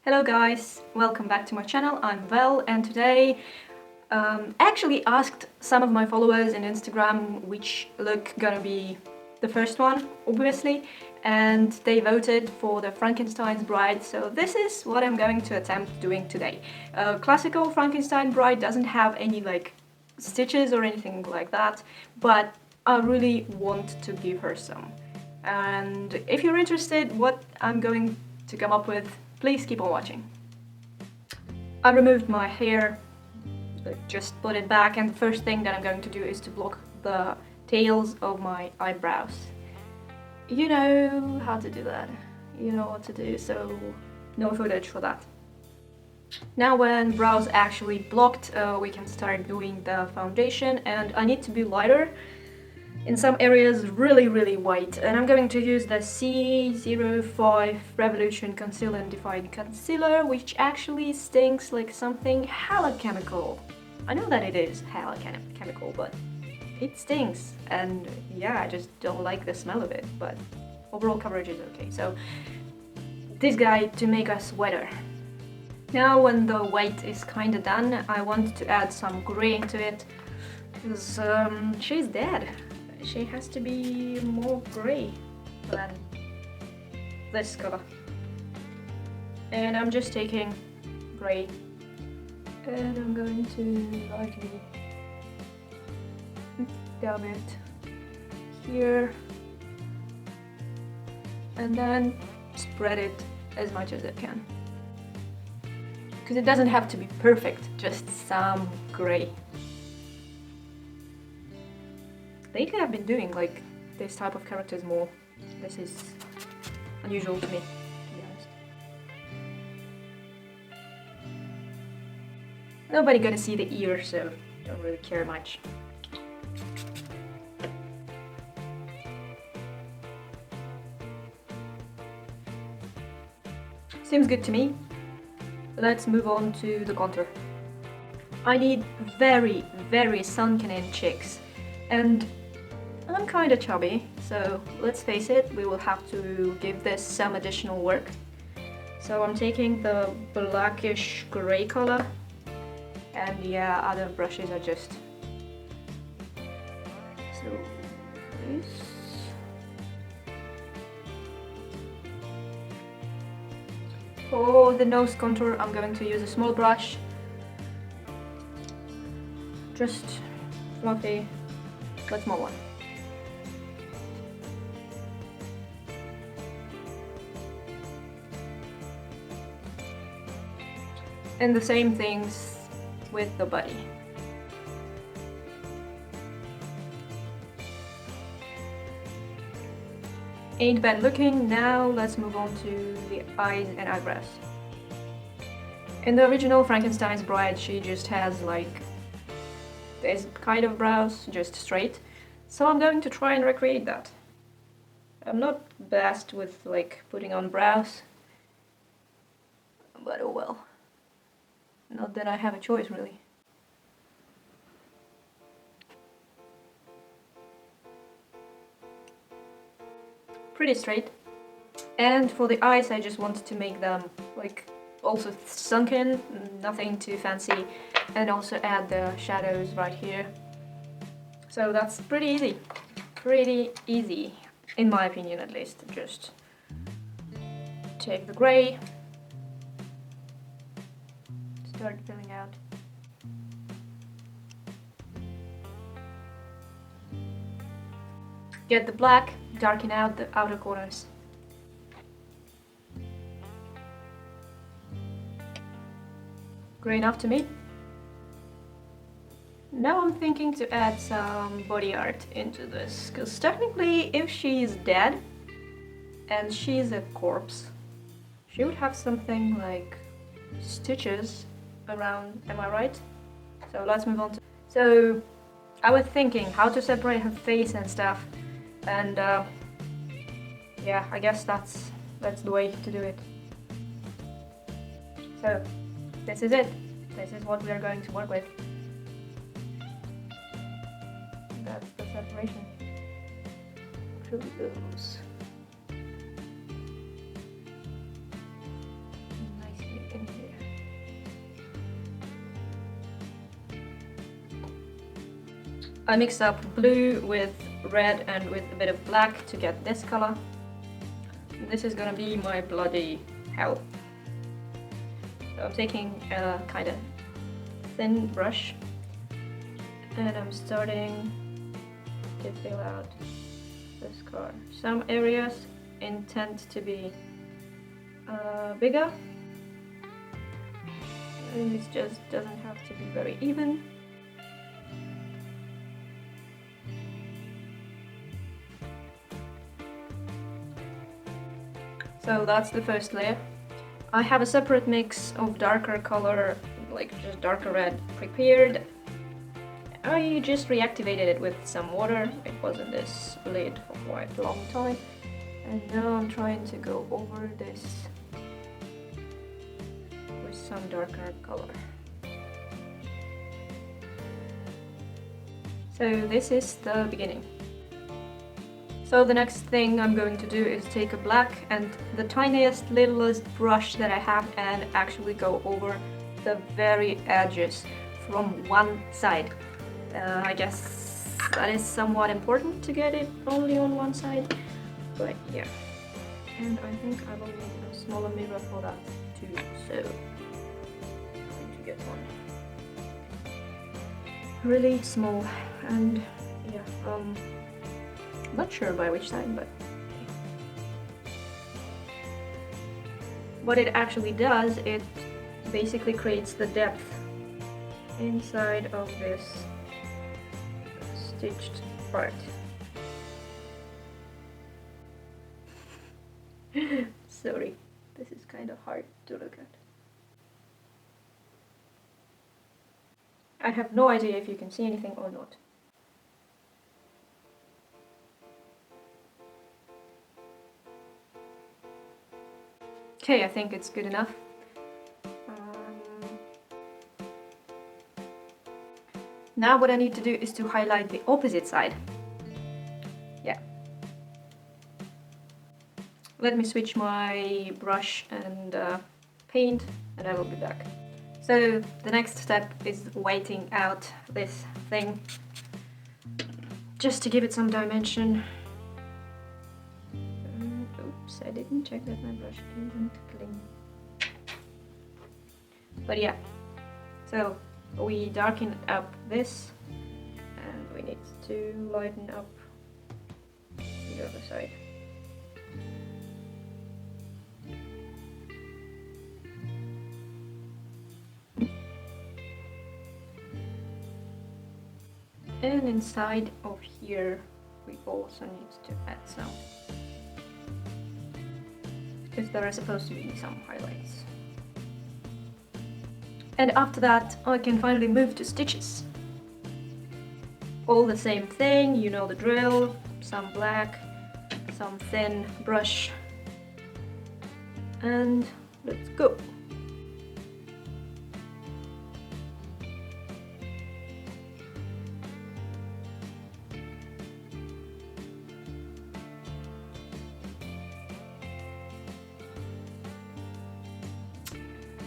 Hello guys, welcome back to my channel. I'm Vel, and today I actually asked some of my followers in Instagram which look gonna be the first one, obviously, and they voted for the Frankenstein's bride, so this is what I'm going to attempt doing today. Classical Frankenstein bride doesn't have any like stitches or anything like that, but I really want to give her some. And if you're interested what I'm going to come up with, please keep on watching. I removed my hair, just put it back, and the first thing that I'm going to do is to block the tails of my eyebrows. You know how to do that. You know what to do, so no footage for that. Now when brows actually blocked, we can start doing the foundation, and I need to be lighter. In some areas really white, and I'm going to use the C05 Revolution Conceal and Define Concealer, which actually stinks like something hella chemical. I know that it is hella chemical, but it stinks, and yeah, I just don't like the smell of it, but overall coverage is okay. So this guy to make us wetter. Now when the white is kinda done, I want to add some gray into it, because she's dead. She has to be more grey than this color. And I'm just taking grey and I'm going to lightly dab it here and then spread it as much as I can. Because it doesn't have to be perfect, just some grey. Lately I've been doing like this type of characters more. This is unusual to me, to be honest. Nobody gonna see the ear, so don't really care much. Seems good to me. Let's move on to the contour. I need very sunken in cheeks, and I'm kinda chubby, so let's face it, we will have to give this some additional work. So I'm taking the blackish grey color, and yeah, other brushes are just... So this... For the nose contour, I'm going to use a small brush. Just fluffy, but small one. And the same things with the body. Ain't bad looking. Now let's move on to the eyes and eyebrows. In the original Frankenstein's bride, she just has like this kind of brows, just straight. So I'm going to try and recreate that. I'm not best with like putting on brows, but oh well. Not that I have a choice, really. Pretty straight. And for the eyes, I just wanted to make them like also sunken, nothing too fancy, and also add the shadows right here. So that's pretty easy. Pretty easy, in my opinion at least. Just take the grey, start filling out. Get the black, darken out the outer corners. Grey enough to me. Now I'm thinking to add some Bodyart into this, because technically if she is dead and she's a corpse, she would have something like stitches around, am I right? So let's move on to... So I was thinking how to separate her face and stuff, and yeah, I guess that's the way to do it. So this is it. This is what we are going to work with. That's the separation. Through those. Nicely I mixed up blue with red and with a bit of black to get this color. This is gonna be my bloody hell. So I'm taking a kind of thin brush and I'm starting to fill out the scar. Some areas intend to be bigger, and it just doesn't have to be very even. So that's the first layer. I have a separate mix of darker color, like just darker red, prepared. I just reactivated it with some water. It was in this lid for quite a long time. And now I'm trying to go over this with some darker color. So this is the beginning. So the next thing I'm going to do is take a black and the tiniest, littlest brush that I have and actually go over the very edges from one side. I guess that is somewhat important to get it only on one side, but yeah. And I think I will need a smaller mirror for that too, so I'm going to get one really small. And yeah, not sure by which side, but what it actually does, it basically creates the depth inside of this stitched part. Sorry, this is kind of hard to look at. I have no idea if you can see anything or not. Okay, I think it's good enough. Now what I need to do is to highlight the opposite side. Yeah. Let me switch my brush and paint and I will be back. So the next step is waiting out this thing, just to give it some dimension. Oops, I didn't check that my brush isn't clean. But yeah, so we darken up this and we need to lighten up the other side. And inside of here we also need to add some, because there are supposed to be some highlights. And after that I can finally move to stitches. All the same thing, you know the drill, some black, some thin brush, and let's go.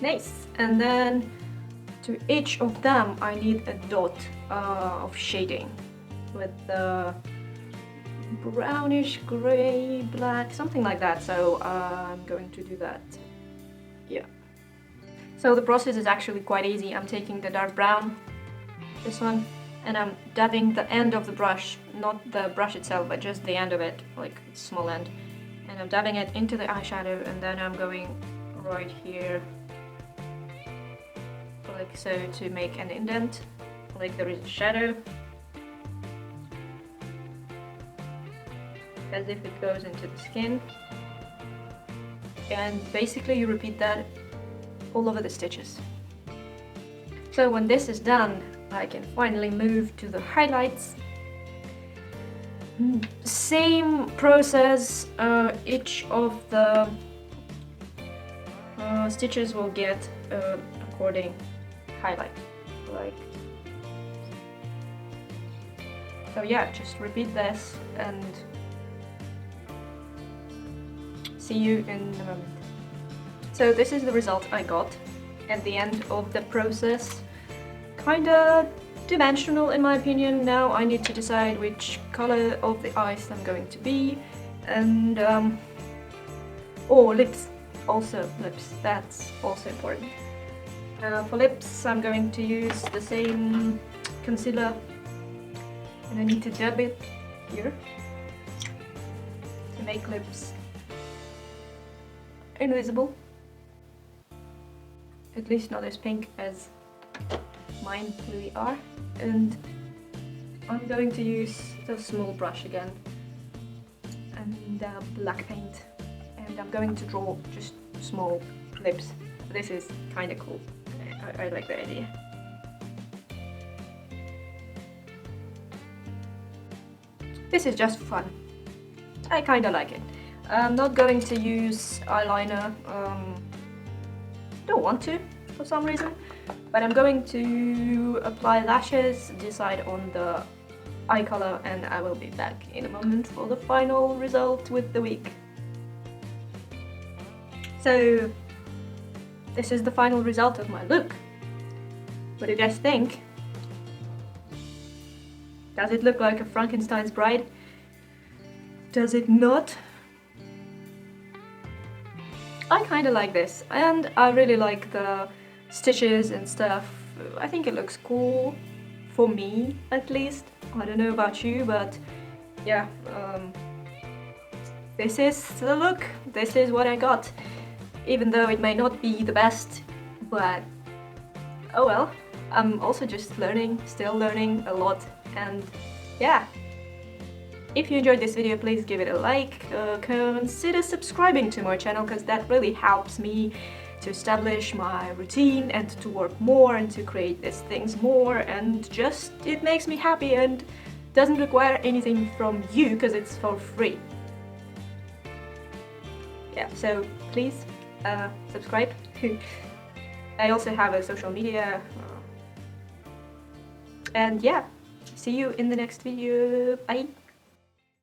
Nice, and then to each of them I need a dot of shading with the brownish, gray, black, something like that, so I'm going to do that. Yeah. So the process is actually quite easy. I'm taking the dark brown, this one, and I'm dabbing the end of the brush, not the brush itself, but just the end of it, like its small end. And I'm dabbing it into the eyeshadow, and then I'm going right here, like so, to make an indent, like there is a shadow, as if it goes into the skin. And basically you repeat that all over the stitches. So when this is done, I can finally move to the highlights. Same process, each of the stitches will get according highlight, like so. Yeah, just repeat this and see you in a moment. So this is the result I got at the end of the process. Kinda dimensional in my opinion. Now I need to decide which color of the eyes I'm going to be, and lips, also lips, that's also important. For lips I'm going to use the same concealer, and I need to dab it here to make lips invisible, at least not as pink as mine really are. And I'm going to use the small brush again and black paint, and I'm going to draw just small lips. This is kind of cool. I like the idea. This is just fun. I kind of like it. I'm not going to use eyeliner. Don't want to for some reason. But I'm going to apply lashes, decide on the eye color, and I will be back in a moment for the final result with the wig. So this is the final result of my look. What do you guys think? Does it look like a Frankenstein's bride? Does it not? I kind of like this, and I really like the stitches and stuff. I think it looks cool, for me at least. I don't know about you, but yeah, this is the look. This is what I got, even though it may not be the best, but oh well. I'm also just learning, still learning a lot, and yeah. If you enjoyed this video, please give it a like, consider subscribing to my channel, because that really helps me to establish my routine and to work more and to create these things more, and just it makes me happy and doesn't require anything from you because it's for free. Yeah, so please subscribe. I also have a social media, and yeah, see you in the next video. Bye!